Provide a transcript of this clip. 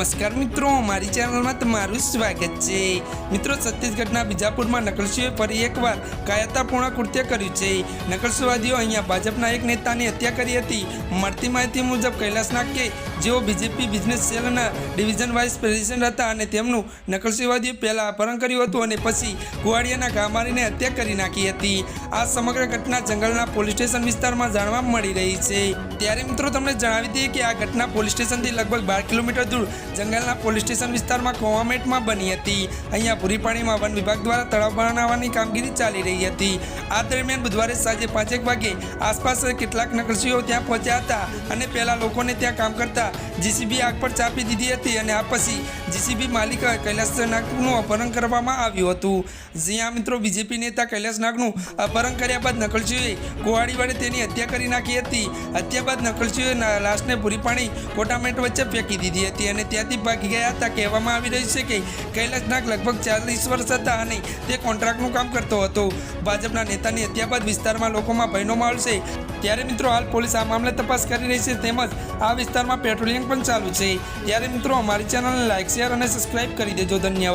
नमस्कार मित्रों, मारी चैनल में तमारू स्वागत है। मित्रों, छत्तीसगढ़ना बीजापुर में नक्सलीओए फरी एकवार कायरतापूर्ण कृत्य कर्युं छे। नक्सलवादीओ अहींया भाजपना एक नेतानी हत्या करी हती। मळती माहिती मुजब कैलाश नागे जेओ बीजेपी बिजनेस सेलना डिविजन वाइस प्रेसिडेंट हता अने तेमनुं नक्सलवादीओए पहेला अपहरण कर्युं हतुं अने पछी कुवाडियाना घा मारीने हत्या करी नाखी हती। आ समग्र घटना जंगलना पोलीस स्टेशन विस्तारमां जाणवा मळी रही छे। त्यारे मित्रों तमने जणावी दઈએ કે આ ઘટના પોલીસ સ્ટેશનથી લગભગ 12 કિલોમીટર दूर जंगलना पोलीस स्टेशन विस्तारमां कोवामेटमां बनी हती। अहींया भूरीपाણીમાં वन विभाग द्वारा तळाव बनावવાની कामगीरी चाली रही हती। आ दरमियान बुधवारे साંજે 5 वागे आसपास કેટલાક નકલસીઓ ત્યાં પહોંચ્યા હતા અને પહેલા લોકોને ત્યાં કામ કરતા જીસીબી આગ પર ચાપી દીધી હતી અને આ પછી જીસીબી માલિક કૈલાશ નાગનું અપહરણ કરવામાં આવ્યું હતું। જ્યાં મિત્રો બીજેપી નેતા કૈલાશ નાગનું અપહરણ કર્યા બાદ નકલસીઓએ કુહાડી વડે તેની હત્યા કરી નાખી હતી। હત્યા બાદ નકલસીઓએ લાશને ભૂરીપાણી કોટામેટ વચ્ચે ફેંકી દીધી હતી અને ત્યાંથી ભાગી ગયા હતા। કહેવામાં આવી રહ્યું છે કે કૈલાશ નાગ લગભગ 40 વર્ષ હતા અને તે કોન્ટ્રાક્ટનું કામ કરતો હતો। ભાજપના નેતાની હત્યા બાદ વિસ્તારમાં લોકોમાં ભયનો માહોલ છે। ત્યારે મિત્રો હાલ પોલીસ આ મામલે તપાસ કરી રહી છે તેમજ આ વિસ્તારમાં પેટ્રોલિંગ પણ ચાલુ છે। ત્યારે મિત્રો અમારી ચેનલને લાઇક, શેર અને સબસ્ક્રાઇબ કરી દેજો। ધન્યવાદ।